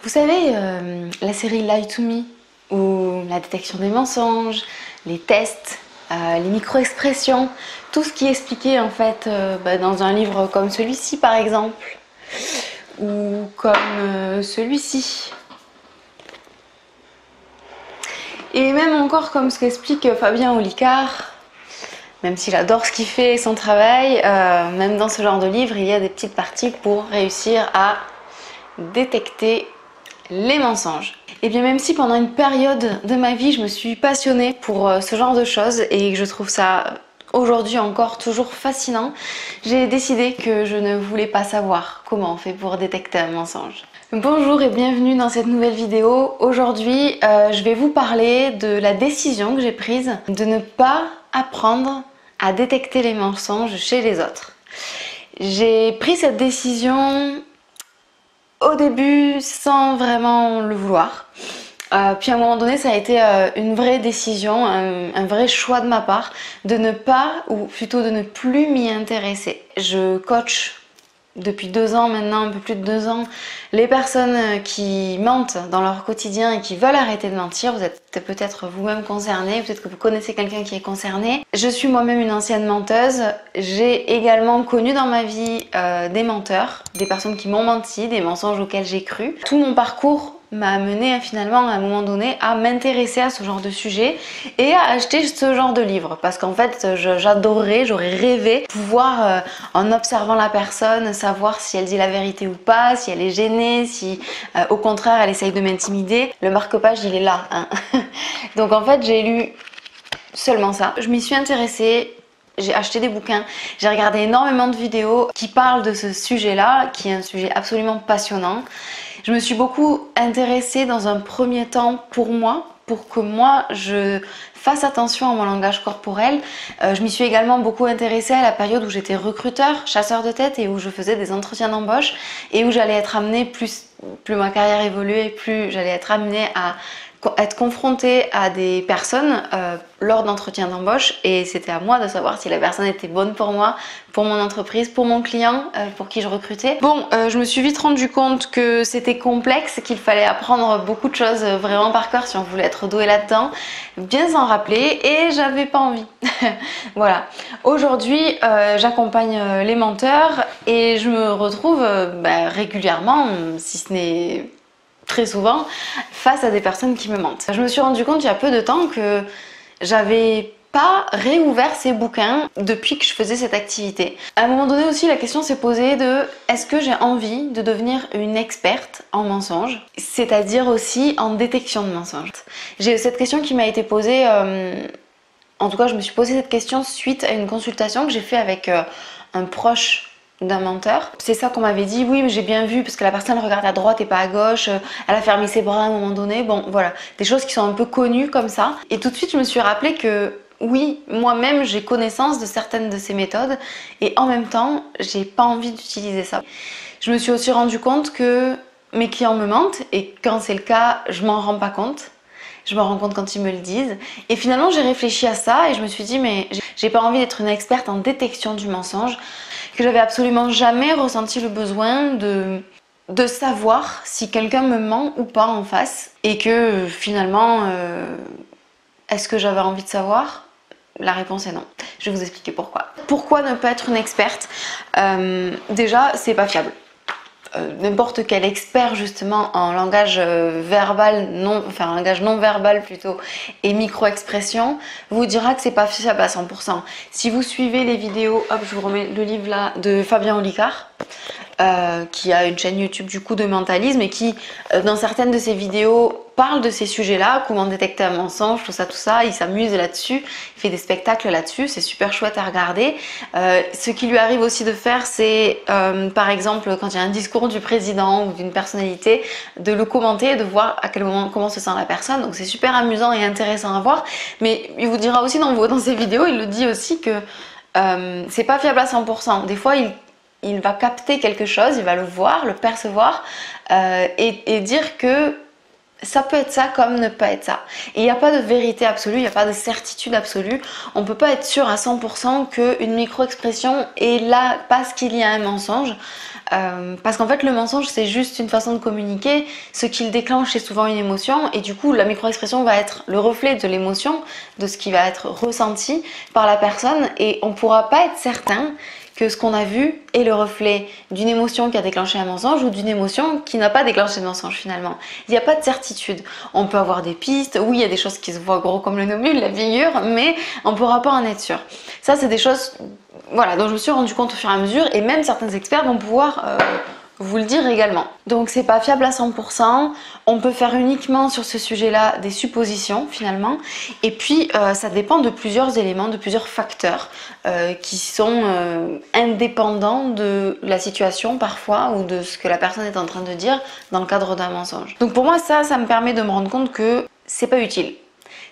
Vous savez, la série Lie to Me, ou la détection des mensonges, les tests, les micro-expressions, tout ce qui est expliqué en fait dans un livre comme celui-ci par exemple, ou comme celui-ci. Et même encore comme ce qu'explique Fabien Olicard, même s'il adore ce qu'il fait et son travail, même dans ce genre de livre, il y a des petites parties pour réussir à détecter les mensonges. Et bien même si pendant une période de ma vie, je me suis passionnée pour ce genre de choses et que je trouve ça aujourd'hui encore toujours fascinant, j'ai décidé que je ne voulais pas savoir comment on fait pour détecter un mensonge. Bonjour et bienvenue dans cette nouvelle vidéo. Aujourd'hui, je vais vous parler de la décision que j'ai prise de ne pas apprendre à détecter les mensonges chez les autres. J'ai pris cette décision au début sans vraiment le vouloir. Puis à un moment donné, ça a été une vraie décision, un vrai choix de ma part de ne pas, ou plutôt de ne plus m'y intéresser. Je coach depuis 2 ans maintenant, un peu plus de 2 ans, les personnes qui mentent dans leur quotidien et qui veulent arrêter de mentir. Vous êtes peut-être vous-même concerné, peut-être que vous connaissez quelqu'un qui est concerné. Je suis moi-même une ancienne menteuse. J'ai également connu dans ma vie des menteurs, des personnes qui m'ont menti, des mensonges auxquels j'ai cru. Tout mon parcours m'a amené finalement à un moment donné à m'intéresser à ce genre de sujet et à acheter ce genre de livre parce qu'en fait j'adorerais, j'aurais rêvé pouvoir en observant la personne savoir si elle dit la vérité ou pas, si elle est gênée, si au contraire elle essaye de m'intimider. Le marque-page il est là hein. Donc en fait j'ai lu seulement ça, je m'y suis intéressée. J'ai acheté des bouquins, j'ai regardé énormément de vidéos qui parlent de ce sujet-là, qui est un sujet absolument passionnant. Je me suis beaucoup intéressée dans un premier temps pour moi, pour que moi je fasse attention à mon langage corporel. Je m'y suis également beaucoup intéressée à la période où j'étais recruteur, chasseur de tête et où je faisais des entretiens d'embauche et où j'allais être amenée, plus ma carrière évoluait, plus j'allais être amenée à être confrontée à des personnes lors d'entretiens d'embauche et c'était à moi de savoir si la personne était bonne pour moi, pour mon entreprise, pour mon client, pour qui je recrutais. Bon, je me suis vite rendu compte que c'était complexe, qu'il fallait apprendre beaucoup de choses vraiment par cœur si on voulait être doué là-dedans, bien s'en rappeler et j'avais pas envie. Voilà. Aujourd'hui, j'accompagne les menteurs et je me retrouve régulièrement, si ce n'est très souvent, face à des personnes qui me mentent. Je me suis rendu compte il y a peu de temps que j'avais pas réouvert ces bouquins depuis que je faisais cette activité. À un moment donné aussi, la question s'est posée de est-ce que j'ai envie de devenir une experte en mensonges, c'est-à-dire aussi en détection de mensonges. J'ai cette question qui m'a été posée, en tout cas je me suis posé cette question suite à une consultation que j'ai fait avec un proche d'un menteur. C'est ça qu'on m'avait dit, oui mais j'ai bien vu parce que la personne regarde à droite et pas à gauche, elle a fermé ses bras à un moment donné, bon voilà, des choses qui sont un peu connues comme ça. Et tout de suite je me suis rappelé que oui, moi-même j'ai connaissance de certaines de ces méthodes et en même temps j'ai pas envie d'utiliser ça. Je me suis aussi rendu compte que mes clients me mentent et quand c'est le cas je m'en rends pas compte. Je me rends compte quand ils me le disent. Et finalement, j'ai réfléchi à ça et je me suis dit, mais j'ai pas envie d'être une experte en détection du mensonge, que j'avais absolument jamais ressenti le besoin de savoir si quelqu'un me ment ou pas en face. Et que finalement, est-ce que j'avais envie de savoir ? La réponse est non. Je vais vous expliquer pourquoi. Pourquoi ne pas être une experte ? Déjà, c'est pas fiable. N'importe quel expert justement en langage verbal, langage non verbal plutôt, et micro-expression, vous dira que c'est pas fiable à 100%. Si vous suivez les vidéos, hop, je vous remets le livre là, de Fabien Olicard, qui a une chaîne YouTube du coup de mentalisme et qui, dans certaines de ses vidéos, parle de ces sujets-là, comment détecter un mensonge, tout ça, il s'amuse là-dessus, il fait des spectacles là-dessus, c'est super chouette à regarder. Ce qui lui arrive aussi de faire, c'est par exemple quand il y a un discours du président ou d'une personnalité, de le commenter et de voir à quel moment, comment se sent la personne, donc c'est super amusant et intéressant à voir, mais il vous dira aussi dans ses vidéos, il le dit aussi que c'est pas fiable à 100%, des fois il va capter quelque chose, il va le voir, le percevoir et dire que ça peut être ça comme ne pas être ça. Et il n'y a pas de vérité absolue, il n'y a pas de certitude absolue. On ne peut pas être sûr à 100% qu'une micro-expression est là parce qu'il y a un mensonge. Parce qu'en fait le mensonge c'est juste une façon de communiquer, ce qu'il déclenche c'est souvent une émotion et du coup la micro-expression va être le reflet de l'émotion, de ce qui va être ressenti par la personne et on ne pourra pas être certain que ce qu'on a vu est le reflet d'une émotion qui a déclenché un mensonge ou d'une émotion qui n'a pas déclenché de mensonge finalement. Il n'y a pas de certitude. On peut avoir des pistes, oui il y a des choses qui se voient gros comme le nombril, la figure, mais on ne pourra pas en être sûr. Ça c'est des choses voilà, dont je me suis rendu compte au fur et à mesure et même certains experts vont pouvoir vous le dire également. Donc c'est pas fiable à 100%, on peut faire uniquement sur ce sujet-là des suppositions finalement et puis ça dépend de plusieurs éléments, de plusieurs facteurs qui sont indépendants de la situation parfois ou de ce que la personne est en train de dire dans le cadre d'un mensonge. Donc pour moi ça me permet de me rendre compte que c'est pas utile.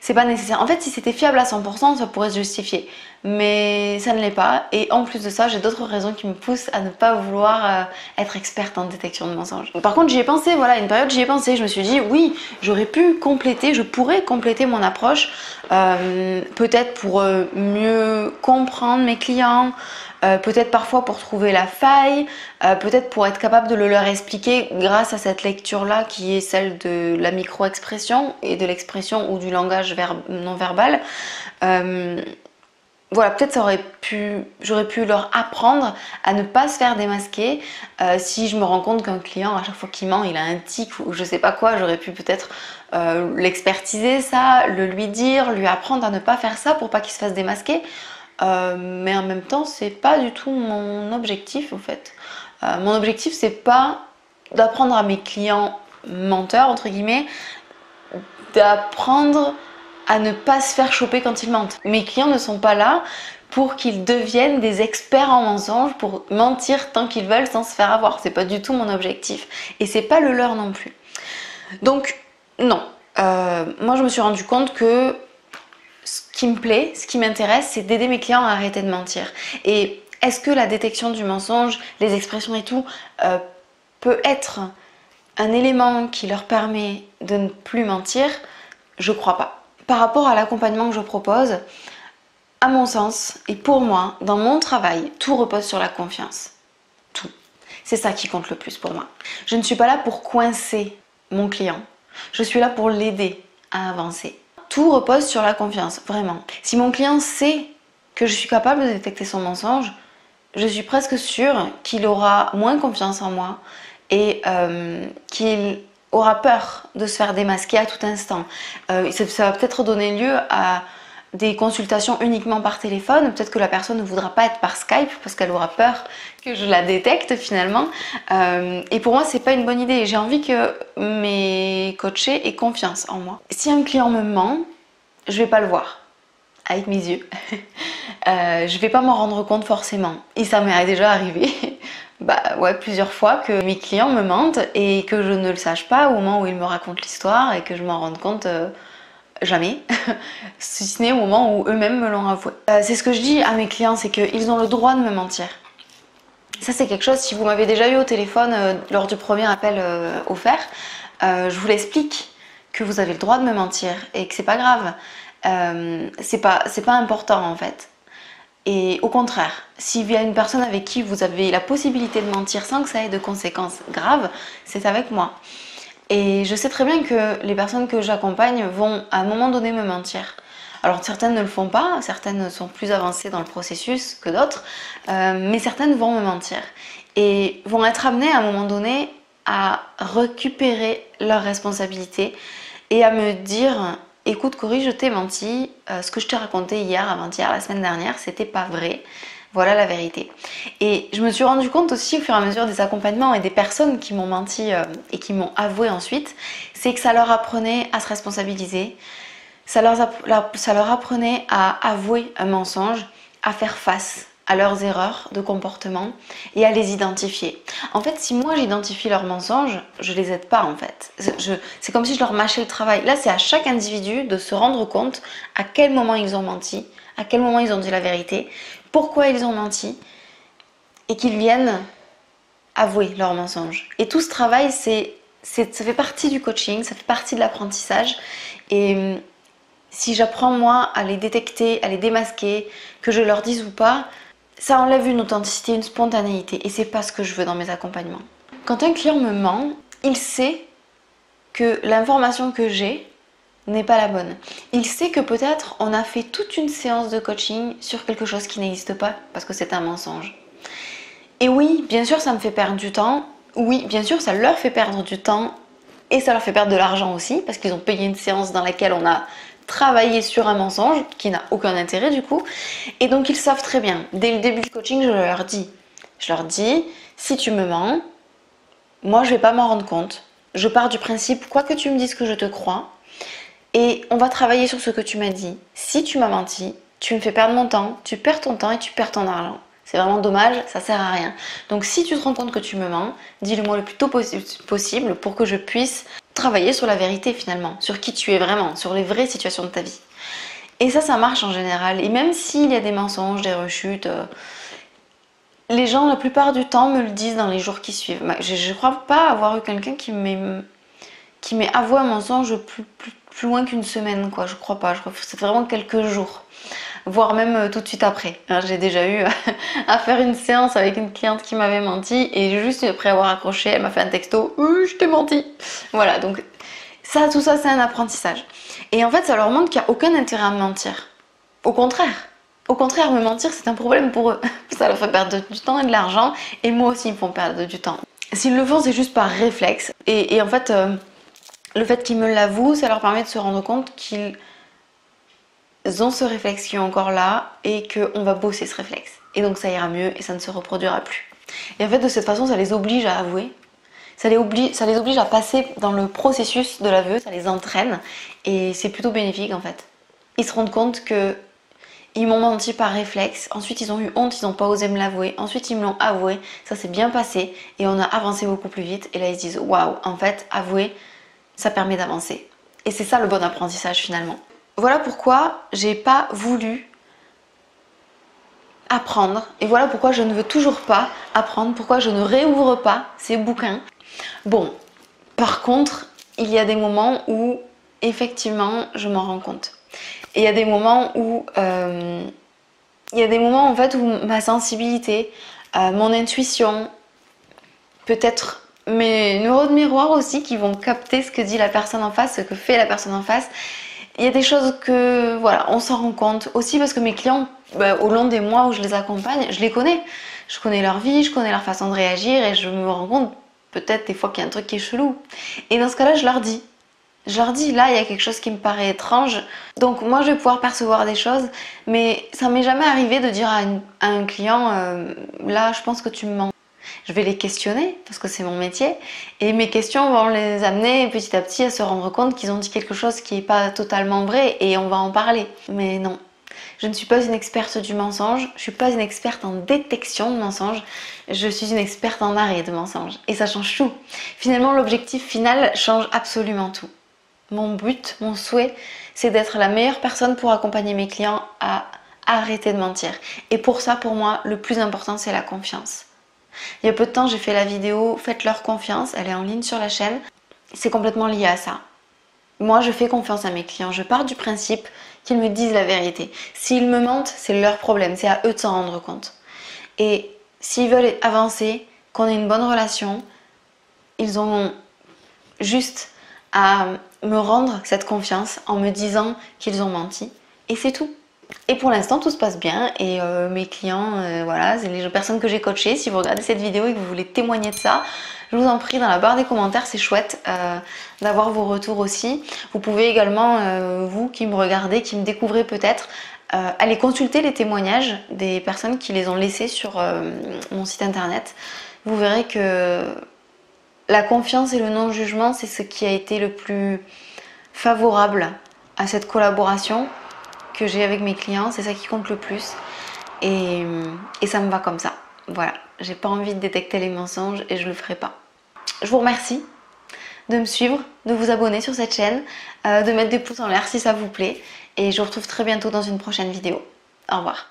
C'est pas nécessaire. En fait, si c'était fiable à 100%, ça pourrait se justifier. Mais ça ne l'est pas. Et en plus de ça, j'ai d'autres raisons qui me poussent à ne pas vouloir être experte en détection de mensonges. Par contre, j'y ai pensé, voilà, une période j'y ai pensé. Je me suis dit, oui, j'aurais pu compléter, je pourrais compléter mon approche. Peut-être pour mieux comprendre mes clients. Peut-être parfois pour trouver la faille, peut-être pour être capable de le leur expliquer grâce à cette lecture-là qui est celle de la micro-expression et de l'expression ou du langage non verbal. Voilà, peut-être j'aurais pu leur apprendre à ne pas se faire démasquer. Si je me rends compte qu'un client, à chaque fois qu'il ment, il a un tic ou je sais pas quoi, j'aurais pu peut-être l'expertiser ça, le lui dire, lui apprendre à ne pas faire ça pour pas qu'il se fasse démasquer. Mais en même temps, c'est pas du tout mon objectif en fait. Mon objectif, c'est pas d'apprendre à mes clients menteurs, entre guillemets, d'apprendre à ne pas se faire choper quand ils mentent. Mes clients ne sont pas là pour qu'ils deviennent des experts en mensonges, pour mentir tant qu'ils veulent sans se faire avoir. C'est pas du tout mon objectif. Et c'est pas le leur non plus. Donc, non. Moi, je me suis rendu compte que ce qui me plaît, ce qui m'intéresse, c'est d'aider mes clients à arrêter de mentir. Et est-ce que la détection du mensonge, les expressions et tout, peut être un élément qui leur permet de ne plus mentir? Je crois pas. Par rapport à l'accompagnement que je propose, à mon sens, et pour moi, dans mon travail, tout repose sur la confiance. Tout. C'est ça qui compte le plus pour moi. Je ne suis pas là pour coincer mon client. Je suis là pour l'aider à avancer. Tout repose sur la confiance, vraiment. Si mon client sait que je suis capable de détecter son mensonge, je suis presque sûre qu'il aura moins confiance en moi et qu'il aura peur de se faire démasquer à tout instant. Ça va peut-être donner lieu à des consultations uniquement par téléphone. Peut-être que la personne ne voudra pas être par Skype parce qu'elle aura peur que je la détecte finalement. Et pour moi, c'est pas une bonne idée. J'ai envie que mes coachés aient confiance en moi. Si un client me ment, je vais pas le voir avec mes yeux. Je vais pas m'en rendre compte forcément. Et ça m'est déjà arrivé. Plusieurs fois que mes clients me mentent et que je ne le sache pas au moment où ils me racontent l'histoire et que je m'en rende compte jamais, si ce n'est au moment où eux-mêmes me l'ont avoué. C'est ce que je dis à mes clients, c'est qu'ils ont le droit de me mentir. Ça c'est quelque chose, si vous m'avez déjà eu au téléphone lors du premier appel offert, je vous l'explique, que vous avez le droit de me mentir et que c'est pas grave. C'est pas important en fait. Et au contraire, s'il y a une personne avec qui vous avez la possibilité de mentir sans que ça ait de conséquences graves, c'est avec moi. Et je sais très bien que les personnes que j'accompagne vont à un moment donné me mentir. Alors certaines ne le font pas, certaines sont plus avancées dans le processus que d'autres, mais certaines vont me mentir. Et vont être amenées à un moment donné à récupérer leurs responsabilités et à me dire... Écoute Cory, je t'ai menti, ce que je t'ai raconté hier, avant-hier, la semaine dernière, c'était pas vrai. Voilà la vérité. Et je me suis rendu compte aussi au fur et à mesure des accompagnements et des personnes qui m'ont menti et qui m'ont avoué ensuite, c'est que ça leur apprenait à se responsabiliser, ça leur apprenait à avouer un mensonge, à faire face à leurs erreurs de comportement et à les identifier. En fait, si moi j'identifie leurs mensonges, je les aide pas en fait. C'est comme si je leur mâchais le travail. Là, c'est à chaque individu de se rendre compte à quel moment ils ont menti, à quel moment ils ont dit la vérité, pourquoi ils ont menti et qu'ils viennent avouer leurs mensonges. Et tout ce travail, c'est ça fait partie du coaching, ça fait partie de l'apprentissage. Et si j'apprends moi à les détecter, à les démasquer, que je leur dise ou pas, ça enlève une authenticité, une spontanéité. Et c'est pas ce que je veux dans mes accompagnements. Quand un client me ment, il sait que l'information que j'ai n'est pas la bonne. Il sait que peut-être on a fait toute une séance de coaching sur quelque chose qui n'existe pas parce que c'est un mensonge. Et oui, bien sûr, ça me fait perdre du temps. Oui, bien sûr, ça leur fait perdre du temps et ça leur fait perdre de l'argent aussi parce qu'ils ont payé une séance dans laquelle on a travaillé sur un mensonge qui n'a aucun intérêt du coup. Et donc ils savent très bien. Dès le début du coaching, je leur dis, si tu me mens, moi je vais pas m'en rendre compte. Je pars du principe, quoi que tu me dises que je te crois, et on va travailler sur ce que tu m'as dit. Si tu m'as menti, tu me fais perdre mon temps, tu perds ton temps et tu perds ton argent. C'est vraiment dommage, ça sert à rien. Donc si tu te rends compte que tu me mens, dis-le-moi le plus tôt possible pour que je puisse travailler sur la vérité finalement, sur qui tu es vraiment, sur les vraies situations de ta vie. Et ça marche en général. Et même s'il y a des mensonges, des rechutes, les gens la plupart du temps me le disent dans les jours qui suivent. Je ne crois pas avoir eu quelqu'un qui m'ait avoué un mensonge plus loin qu'une semaine, quoi. Je crois pas. Je crois que c'est vraiment quelques jours, voire même tout de suite après. J'ai déjà eu à faire une séance avec une cliente qui m'avait menti et juste après avoir accroché, elle m'a fait un texto, je t'ai menti. Voilà, donc tout ça, c'est un apprentissage. Et en fait, ça leur montre qu'il n'y a aucun intérêt à me mentir. Au contraire, me mentir, c'est un problème pour eux. Ça leur fait perdre du temps et de l'argent, et moi aussi, ils me font perdre du temps. S'ils le font, c'est juste par réflexe. Et en fait, le fait qu'ils me l'avouent, ça leur permet de se rendre compte qu'ils ont ce réflexe qui est encore là et qu'on va bosser ce réflexe. Et donc ça ira mieux et ça ne se reproduira plus. Et en fait, de cette façon, ça les oblige à avouer. Ça les oblige à passer dans le processus de l'aveu, ça les entraîne. Et c'est plutôt bénéfique en fait. Ils se rendent compte que ils m'ont menti par réflexe, ensuite ils ont eu honte, ils n'ont pas osé me l'avouer, ensuite ils me l'ont avoué, ça s'est bien passé et on a avancé beaucoup plus vite. Et là ils se disent waouh, en fait, avouer, ça permet d'avancer. Et c'est ça le bon apprentissage finalement. Voilà pourquoi j'ai pas voulu apprendre et voilà pourquoi je ne veux toujours pas apprendre, pourquoi je ne réouvre pas ces bouquins. Bon, par contre, il y a des moments où effectivement je m'en rends compte. Et il y a des moments où en fait où ma sensibilité, mon intuition, peut-être mes neurones de miroir aussi qui vont capter ce que dit la personne en face, ce que fait la personne en face. Il y a des choses que voilà, on s'en rend compte aussi parce que mes clients, au long des mois où je les accompagne, je les connais. Je connais leur vie, je connais leur façon de réagir et je me rends compte peut-être des fois qu'il y a un truc qui est chelou. Et dans ce cas-là, je leur dis. Là, il y a quelque chose qui me paraît étrange. Donc moi, je vais pouvoir percevoir des choses, mais ça m'est jamais arrivé de dire à un client, là, je pense que tu me mens. Je vais les questionner, parce que c'est mon métier, et mes questions vont les amener petit à petit à se rendre compte qu'ils ont dit quelque chose qui n'est pas totalement vrai, et on va en parler. Mais non, je ne suis pas une experte du mensonge, je ne suis pas une experte en détection de mensonges, je suis une experte en arrêt de mensonges. Et ça change tout. Finalement, l'objectif final change absolument tout. Mon but, mon souhait, c'est d'être la meilleure personne pour accompagner mes clients à arrêter de mentir. Et pour ça, pour moi, le plus important, c'est la confiance. Il y a peu de temps, j'ai fait la vidéo « Faites-leur confiance », elle est en ligne sur la chaîne. C'est complètement lié à ça. Moi, je fais confiance à mes clients. Je pars du principe qu'ils me disent la vérité. S'ils me mentent, c'est leur problème. C'est à eux de s'en rendre compte. Et s'ils veulent avancer, qu'on ait une bonne relation, ils ont juste à me rendre cette confiance en me disant qu'ils ont menti. Et c'est tout. Et pour l'instant, tout se passe bien. Et mes clients, voilà, c'est les personnes que j'ai coachées. Si vous regardez cette vidéo et que vous voulez témoigner de ça, je vous en prie, dans la barre des commentaires, c'est chouette d'avoir vos retours aussi. Vous pouvez également, vous qui me regardez, qui me découvrez peut-être, aller consulter les témoignages des personnes qui les ont laissés sur mon site internet. Vous verrez que la confiance et le non-jugement, c'est ce qui a été le plus favorable à cette collaboration que j'ai avec mes clients. C'est ça qui compte le plus. Et ça me va comme ça. Voilà, j'ai pas envie de détecter les mensonges et je le ferai pas. Je vous remercie de me suivre, de vous abonner sur cette chaîne, de mettre des pouces en l'air si ça vous plaît. Et je vous retrouve très bientôt dans une prochaine vidéo. Au revoir.